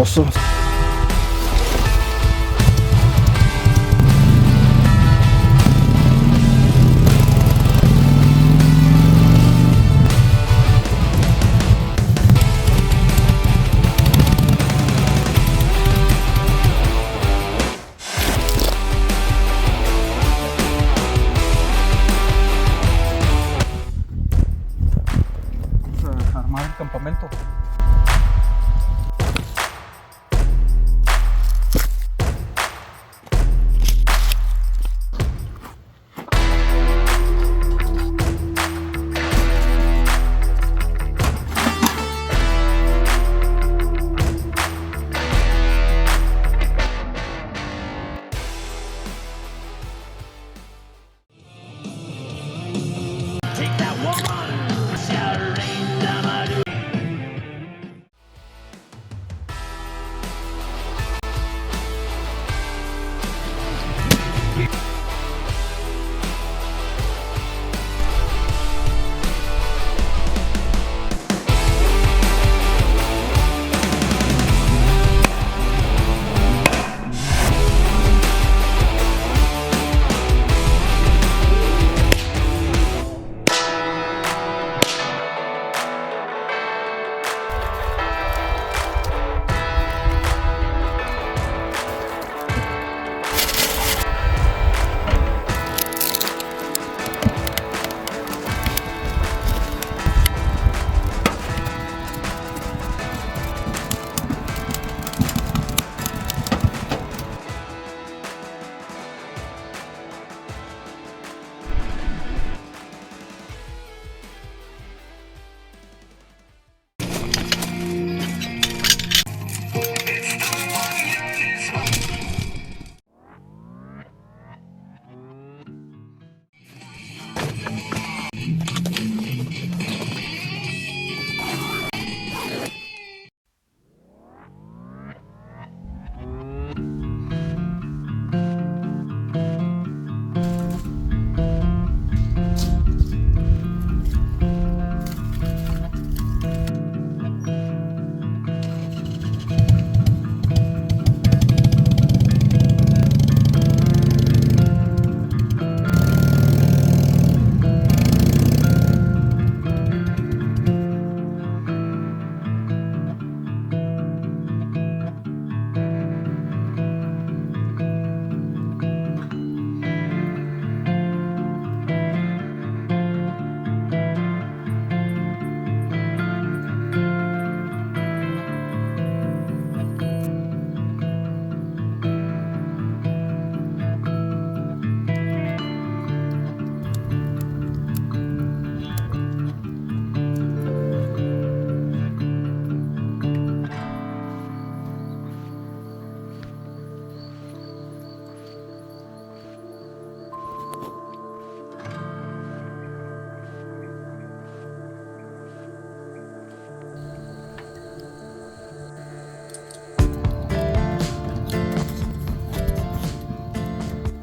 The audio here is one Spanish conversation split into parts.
pozo. Vamos a armar el campamento.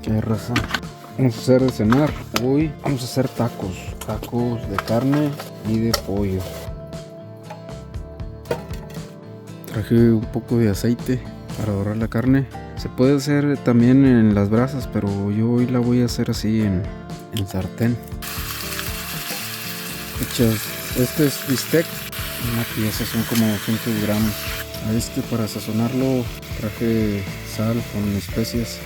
¿Qué raza? Vamos a hacer de cenar. Hoy vamos a hacer tacos. Tacos de carne y de pollo. Traje un poco de aceite para dorar la carne. Se puede hacer también en las brasas, pero yo hoy la voy a hacer así en sartén. Este es bistec. Una pieza son como 200 gramos. A este para sazonarlo traje sal con especias.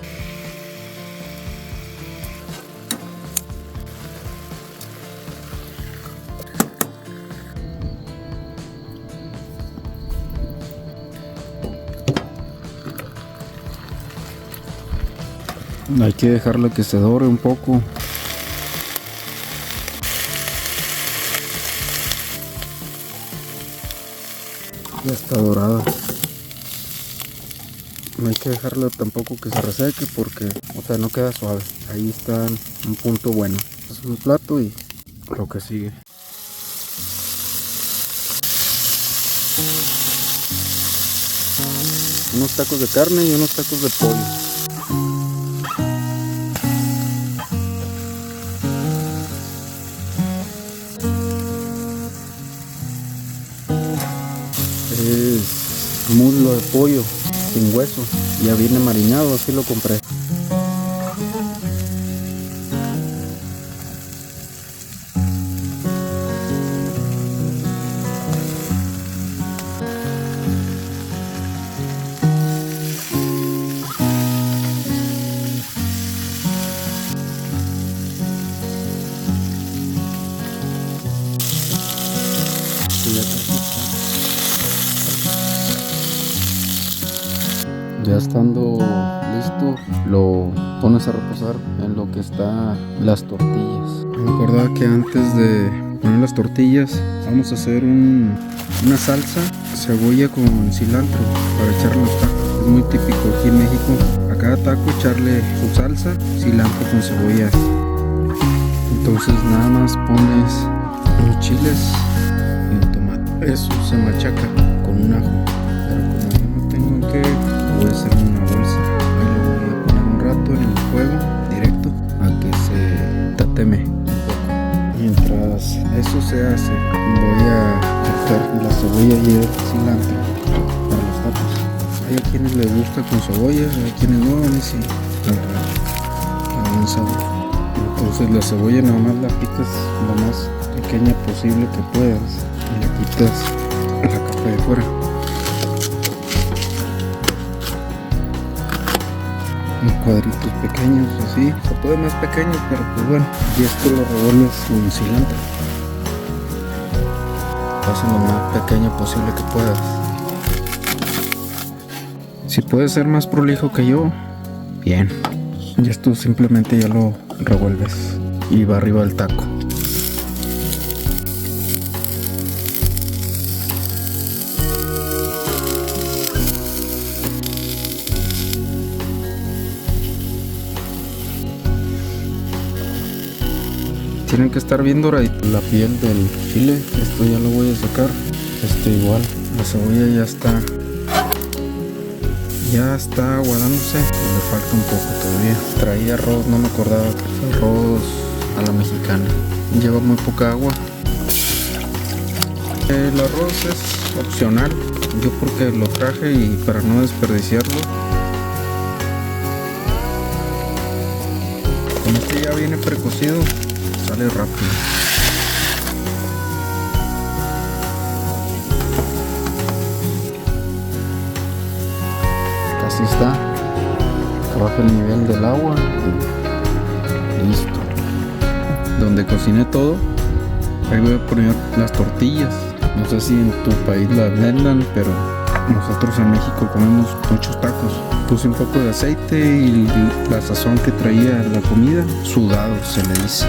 Hay que dejarlo que se dore un poco. Ya está dorada. No hay que dejarlo tampoco que se reseque porque, no queda suave. Ahí está un punto bueno. Es un plato y lo que sigue. Unos tacos de carne y unos tacos de pollo. Es muslo kilo de pollo sin hueso. Ya viene marinado, así lo compré. Ya estando listo, lo pones a reposar en lo que está las tortillas. Me acordaba que antes de poner las tortillas vamos a hacer una salsa, cebolla con cilantro para echarle los tacos. Es muy típico aquí en México. A cada taco echarle su salsa, cilantro con cebolla. Entonces nada más pones unos chiles y un tomate. Eso se machaca con un ajo. Pero como yo no tengo que, voy a hacer una bolsa. Ahí lo voy a poner un rato en el fuego directo a que se tateme un poco. Mientras eso se hace, voy a cortar la cebolla y el cilantro para los tacos. Hay a quienes les gusta con cebolla, hay quienes no, a mí sí, la verdad, le da buen sabor. Entonces la cebolla nada más la picas lo más pequeña posible que puedas y le quitas la capa de fuera. En cuadritos pequeños así, se puede más pequeños, pero pues bueno. Y esto lo revuelves con cilantro. Haz lo más pequeño posible que puedas. Si puedes ser más prolijo que yo, bien. Y esto simplemente ya lo revuelves y va arriba del taco. Tienen que estar bien doradita la piel del chile. Esto ya lo voy a sacar. Igual, la cebolla ya está aguadándose, le falta un poco todavía. Traía arroz, no me acordaba que fue arroz a la mexicana. Lleva muy poca agua. El arroz es opcional, yo porque lo traje y para no desperdiciarlo. Como este ya viene precocido, sale rápido. Así está, baja el nivel del agua y listo. Donde cociné todo, ahí voy a poner las tortillas. No sé si en tu país las vendan, pero nosotros en México comemos muchos tacos. Puse un poco de aceite y la sazón que traía la comida, sudado se le dice.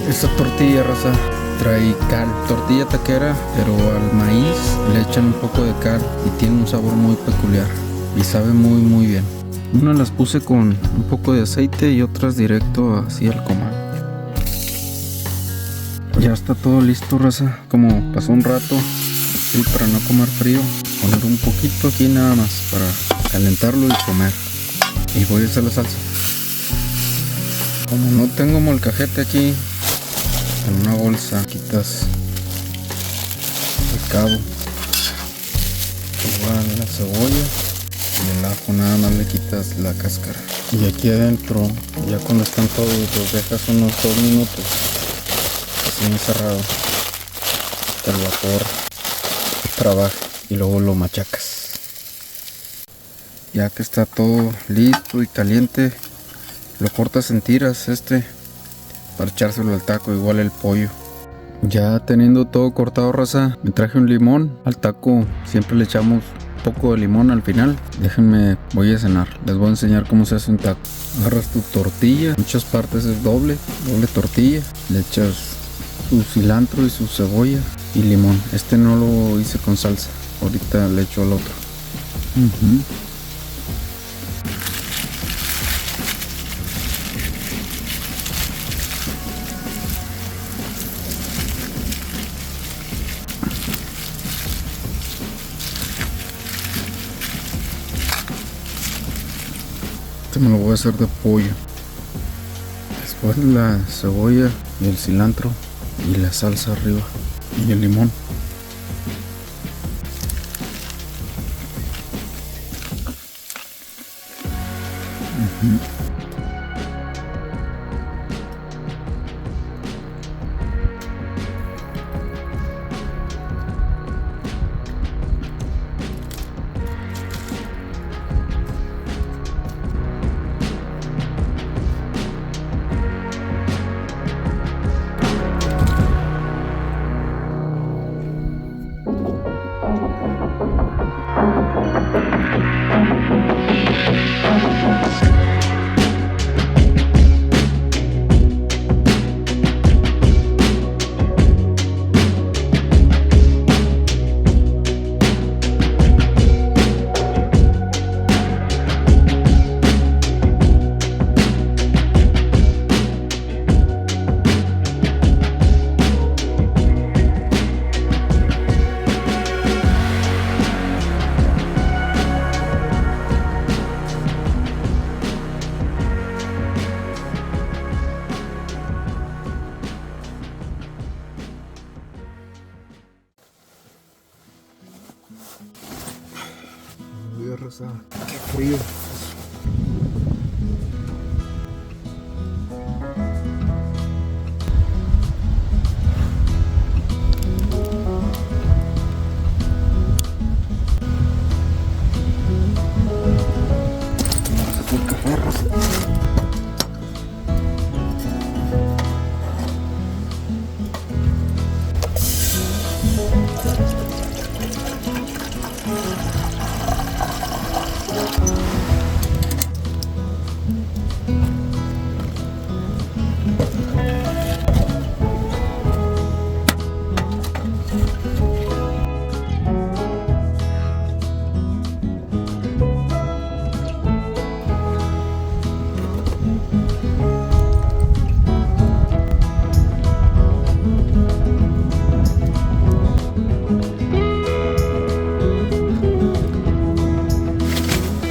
Esta tortilla, raza, trae cal, tortilla taquera, pero al maíz le echan un poco de cal y tiene un sabor muy peculiar y sabe muy bien. Unas las puse con un poco de aceite y otras directo así al comal. Ya está todo listo, raza. Como pasó un rato y para no comer frío, poner un poquito aquí nada más para calentarlo y comer. Y voy a hacer la salsa. Como no tengo molcajete aquí, en una bolsa quitas el cabo, igual la cebolla y el ajo, nada más le quitas la cáscara. Y aquí adentro, ya cuando están todos, los dejas unos 2 minutos así encerrado, que el vapor trabaje y luego lo machacas. Ya que está todo listo y caliente, lo cortas en tiras para echárselo al taco, igual el pollo. Ya teniendo todo cortado, raza, me traje un limón. Al taco siempre le echamos un poco de limón al final. Déjenme, voy a cenar. Les voy a enseñar cómo se hace un taco. Agarras tu tortilla, muchas partes es doble tortilla. Le echas su cilantro y su cebolla y limón. No lo hice con salsa. Ahorita le echo al otro. Me lo voy a hacer de pollo. Después la cebolla y el cilantro y la salsa arriba. y el limón. Qué frío.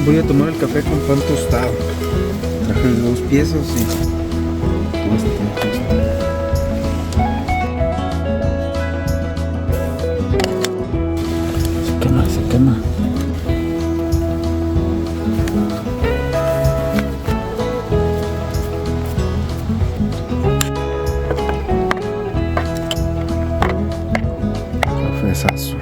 Voy a tomar el café con pan tostado. Traje 2 piezas y todo este pan tostado. Se quema. Cafezazo.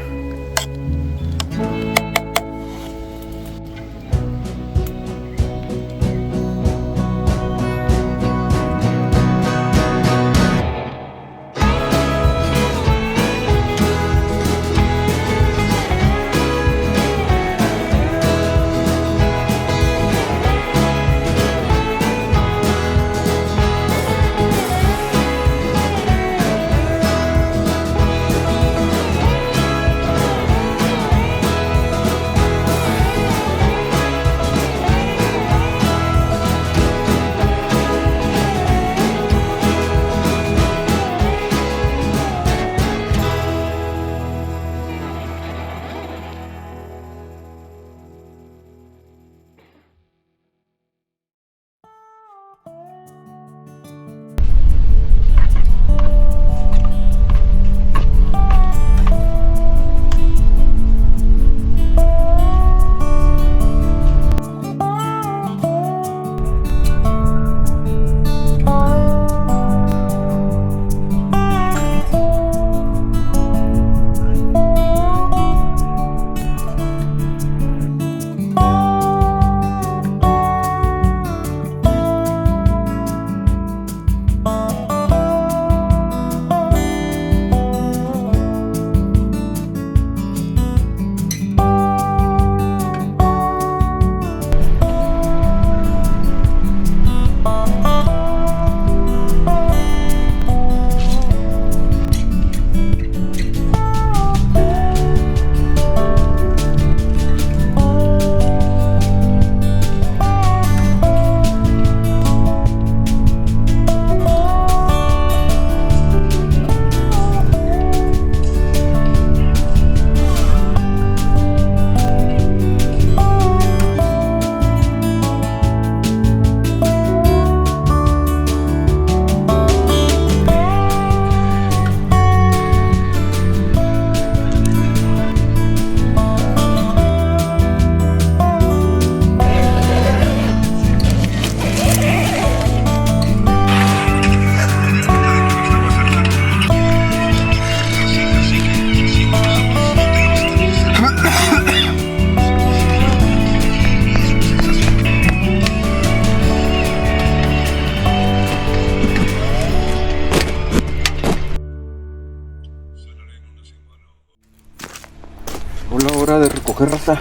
hora de recoger, raza.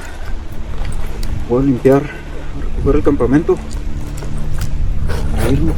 Voy a limpiar, recoger el campamento para irnos.